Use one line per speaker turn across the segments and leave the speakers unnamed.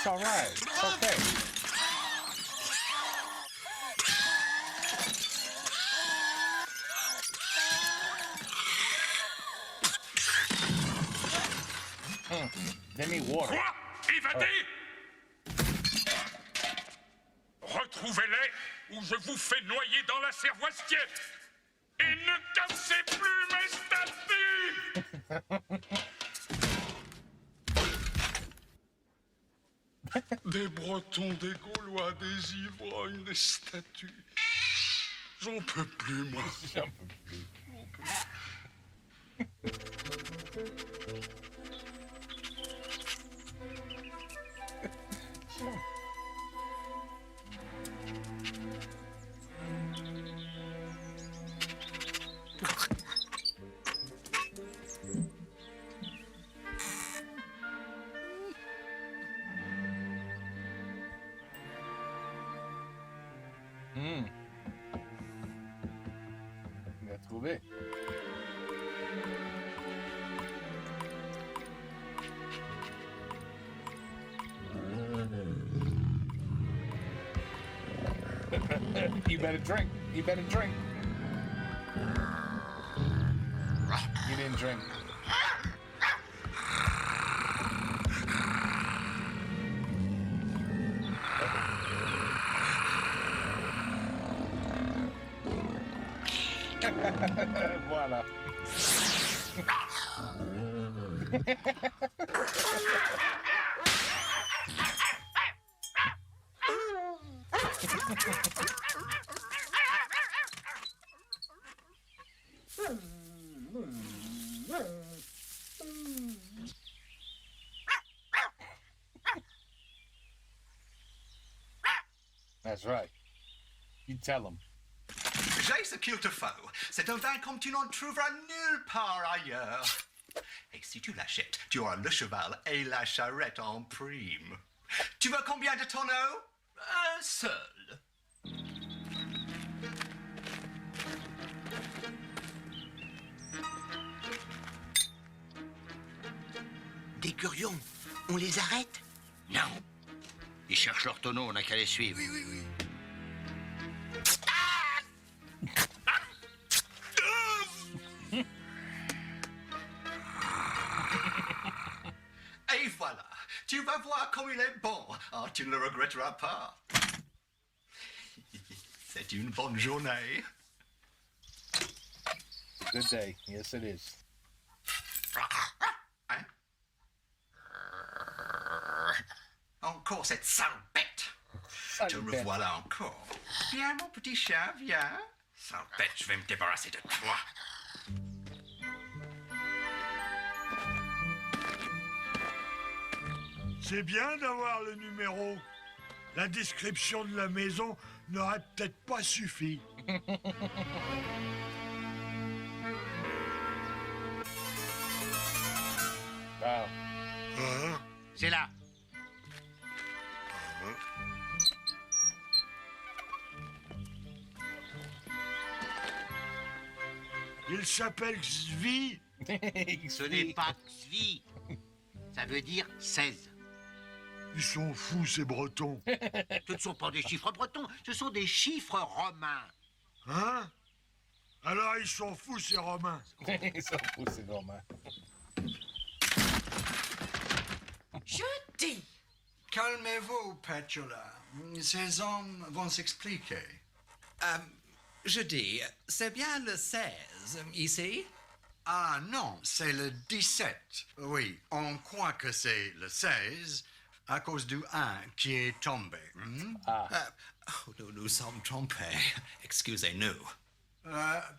It's all right. It's okay. They need water.
Quoi? Évadez! Retrouvez-les ou je vous fais noyer dans la cervoisiette! Et ne cassez plus mes statues! Des Bretons, des Gaulois, des ivrognes, des statues. J'en peux plus, moi.
J'en peux plus. On a trouvé. You better drink. You better drink. You didn't drink. Voilà. That's right. You tell them.
J'ai ce qu'il te faut. C'est un vin comme tu n'en trouveras nulle part ailleurs. Et si tu l'achètes, tu auras le cheval et la charrette en prime. Tu veux combien de tonneaux? Un seul.
Des curions, on les arrête?
Non. Ils cherchent leur tonneau, on n'a qu'à les suivre.
Oui.
Et voilà, tu vas voir comme il est bon. Ah, tu ne le regretteras pas. C'est une bonne journée.
Good day. Yes, it is.
Hein? Encore cette sale bête. Te revoilà encore. Viens, mon petit chat, viens. Sale bête, je vais me débarrasser de toi.
C'est bien d'avoir le numéro. La description de la maison n'aurait peut-être pas suffi.
Wow.
Hein?
C'est là.
Il s'appelle Xvi.
Ce n'est pas Xvi. Ça veut dire 16.
Ils sont fous, ces Bretons.
Ce ne sont pas des chiffres bretons, ce sont des chiffres romains.
Hein? Alors ils sont fous, ces Romains.
Ils sont fous, c'est normal.
Je dis.
Calmez-vous, Petula. Ces hommes vont s'expliquer.
Je dis, c'est bien le 16, ici?
Ah non, c'est le 17. Oui, on croit que c'est le 16 à cause du 1 qui est tombé.
Oh, nous sommes trompés. Excusez-nous.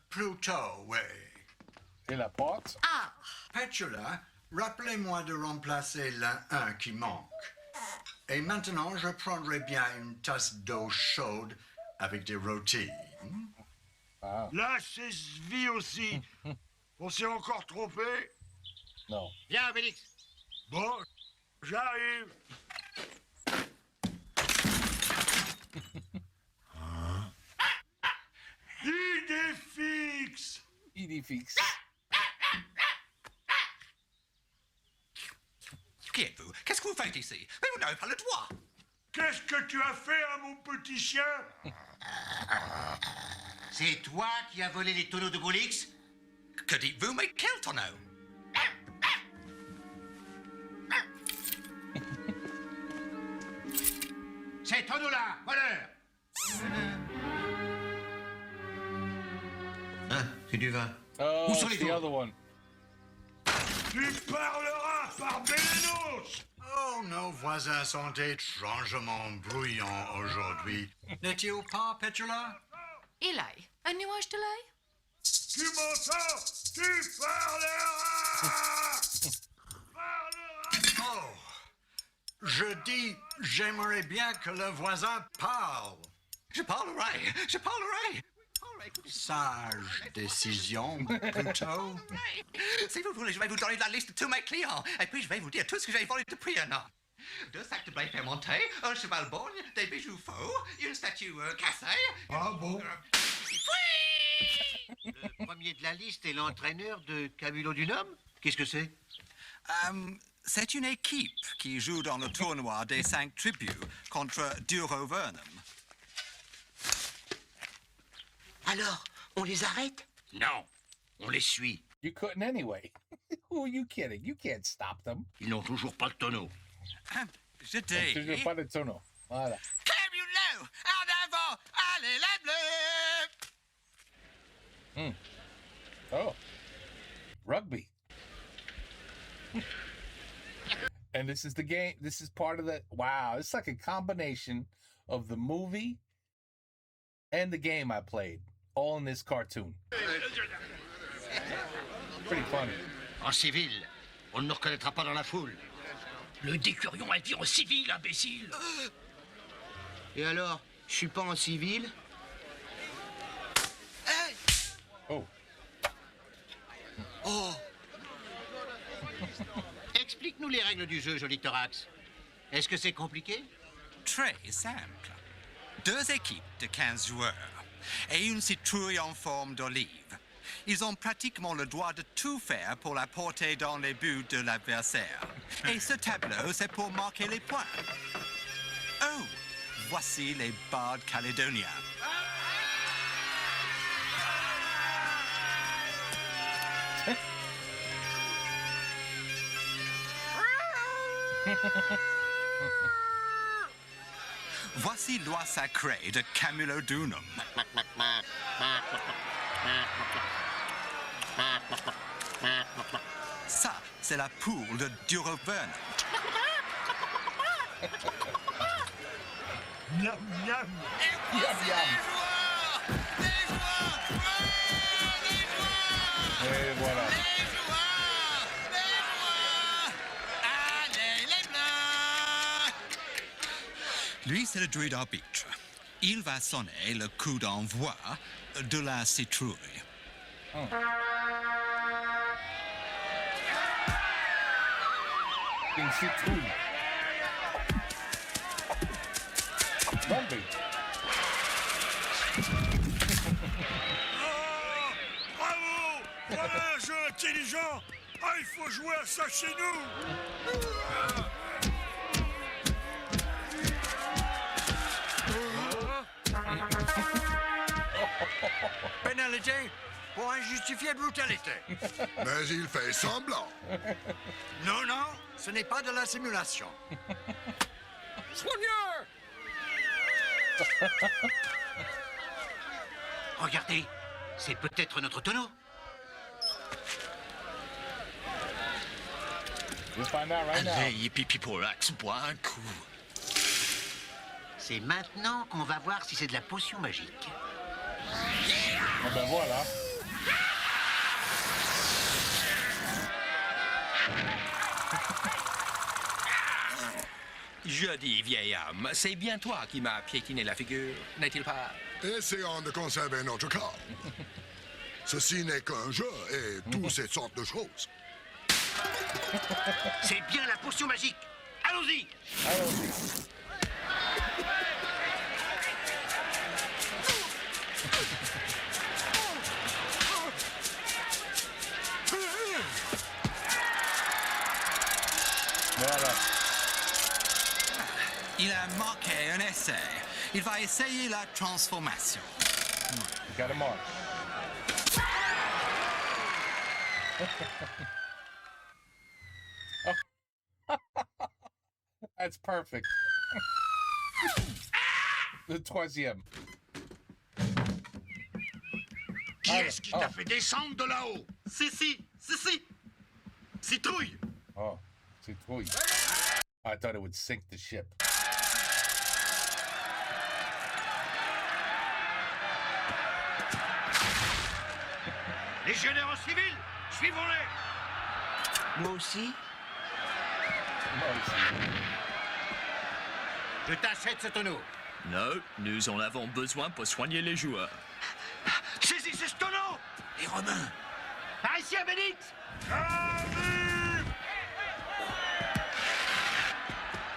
Plutôt, oui.
Et la porte?
Ah,
Petula, rappelez-moi de remplacer le 1 qui manque. Et maintenant, je prendrai bien une tasse d'eau chaude avec des rôtis.
Là, c'est Xvi aussi. On s'est encore trompé.
Non.
Viens, Obélix.
Bon, j'arrive. Idée fixe.
Idée fixe.
Qui êtes-vous? Qu'est-ce que vous faites ici? Mais vous n'avez pas le droit.
Qu'est-ce que tu as fait à mon petit chien?
C'est toi qui as volé les tonneaux de Boulix?
Que dites-vous? Mais quel tonneau?
Ces tonneaux-là, voleur!
Hein, c'est du vin.
Oh,
Où sont
it's
les
the
autres?
other one.
Tu parleras par Bélénos!
Oh, nos voisins sont étrangement bruyants aujourd'hui. N'est-il pas, Petula?
Eli, un nuage de lait?
Tu m'entends? Tu parleras!
Oh, je dis, j'aimerais bien que le voisin parle.
Je parlerai. Je parlerai.
Sage décision, plutôt.
Si vous voulez, je vais vous donner la liste de tous mes clients. Et puis, je vais vous dire tout ce que j'ai volé depuis un an. 2 sacs de blé fermenté, un cheval borgne, des bijoux faux, une statue cassée.
Ah bon?
Le premier de la liste est l'entraîneur de Camulo Dunham? Qu'est-ce que c'est?
C'est une équipe qui joue dans le tournoi des 5 tribus contre Duro Vernum.
Alors, on les arrête?
Non, on les suit.
You couldn't anyway. Who are you kidding? You can't stop them.
Ils n'ont toujours pas le tonneau.
Je
Tu veux
dis...
pas de tonneau. Voilà.
Camulo, en avant, allez les bleus!
Oh. Rugby. And this is the game. This is part of the... Wow. It's like a combination of the movie and the game I played. All in this cartoon. Pretty funny.
En civil, on ne nous reconnaîtra pas dans la foule.
Le décurion a dit en civil, imbécile.
Et alors, je suis pas en civil?
Oh.
Oh! Explique-nous les règles du jeu, joli thorax. Est-ce que c'est compliqué?
Très simple. 2 équipes de 15 joueurs et une citrouille en forme d'olive. Ils ont pratiquement le droit de tout faire pour la porter dans les buts de l'adversaire. Et ce tableau, c'est pour marquer les points. Oh, voici les bardes calédoniens. Voici l'oie sacrée de Camulo Dunham. Ça, c'est la poule de Duro Vernum.
Miam, miam.
Et voilà.
Lui, c'est le druide arbitre. Il va sonner le coup d'envoi de la citrouille.
Une citrouille. Rugby.
Bravo! Voilà un jeu intelligent! Ah, il faut jouer à ça chez nous!
Pénalité pour injustifiée brutalité.
Mais il fait semblant.
Non, non, ce n'est pas de la simulation.
Soigneur!
Regardez, c'est peut-être notre tonneau.
We'll find out right now.
Allez, Pipiporax, bois un coup.
C'est maintenant qu'on va voir si c'est de la potion magique.
Ah ben voilà.
Je dis, vieil homme, c'est bien toi qui m'as piétiné la figure, n'est-il pas?
Essayons de conserver notre calme. Ceci n'est qu'un jeu et toutes ces sortes de choses.
C'est bien la potion magique. Allons-y.
Allons-y. Voilà.
Il a marqué un essai. Il va essayer la transformation.
You got him on. That's perfect. Le troisième.
Qui est-ce qui t'a fait descendre de là-haut?
Si. Citrouille.
Oh, citrouille. I thought it would sink the ship.
Légionnaires en civil, suivons-les.
Moi aussi.
Je t'achète ce tonneau.
Non, nous en avons besoin pour soigner les joueurs.
Saisissez ce tonneau. Les Romains.
Par ici, Abénix.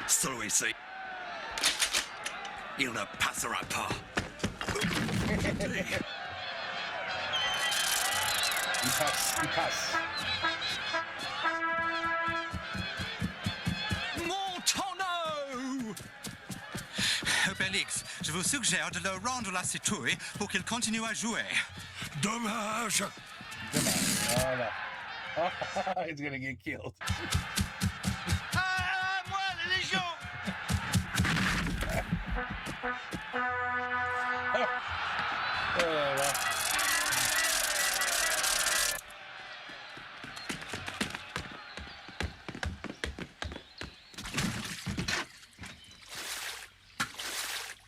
Celui-ci. Il ne passera pas.
Il passe.
Mon tonneau! Obélix, je vous suggère de leur rendre la citrouille pour qu'il continue à jouer.
Dommage.
Voilà. He's gonna get killed.
Ah, moi, la Légion.
Oh, là.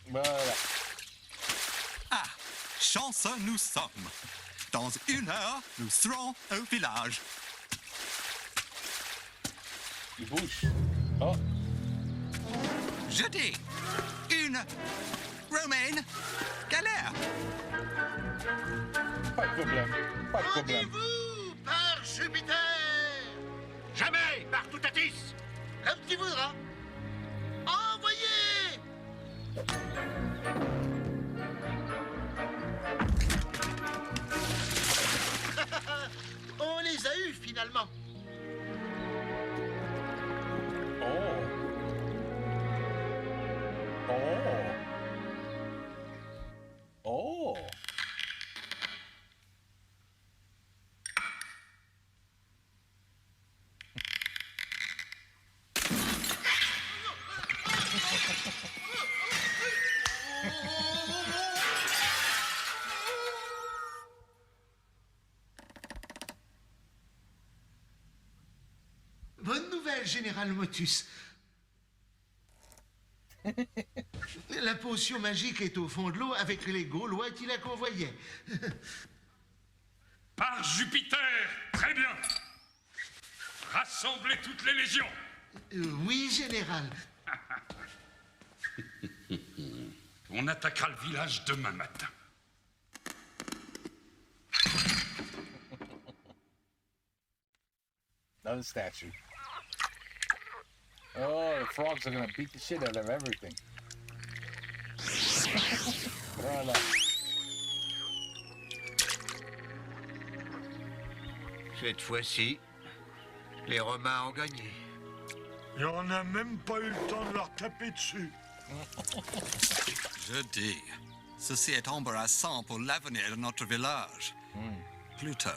Voilà.
Ah, chanceux nous sommes. Dans 1 heure, nous serons au village.
Il bouge. Oh.
Je dis, une romaine galère.
Pas de problème. Pas de problème.
Rendez-vous par Jupiter.
Jamais, par Toutatis.
Comme tu voudras. Envoyez. On les a eus finalement.
Oh.
Bonne nouvelle, Général Motus. La potion magique est au fond de l'eau avec les Gaulois qui la convoyaient.
Par Jupiter, très bien. Rassemblez toutes les légions.
Oui, Général.
On attaquera le village demain matin.
Another statue. Oh, the frogs are gonna beat the shit out of everything. Voilà.
Cette fois-ci, les Romains ont gagné.
Et on n'a même pas eu le temps de leur taper dessus.
Je dis, ceci est embarrassant pour l'avenir de notre village. Plutôt.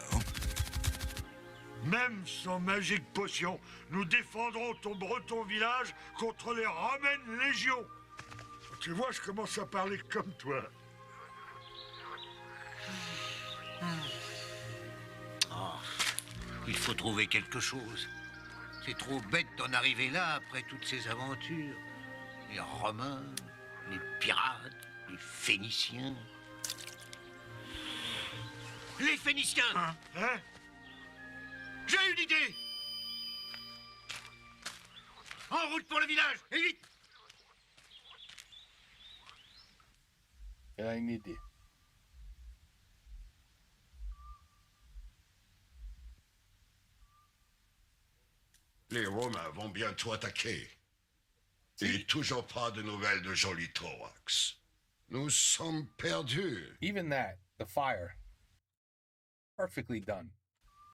Même sans magique potion, nous défendrons ton breton village contre les romaines légions. Tu vois, je commence à parler comme toi.
Oh, il faut trouver quelque chose. C'est trop bête d'en arriver là après toutes ces aventures. Les Romains, les pirates, les Phéniciens. Les Phéniciens!
Hein?
J'ai une idée! En route pour le village, et vite!
Il a une idée.
Les Romains vont bientôt attaquer. Et toujours pas de nouvelles de Joli Thorax. Nous sommes perdus.
Even that, the fire. Perfectly done.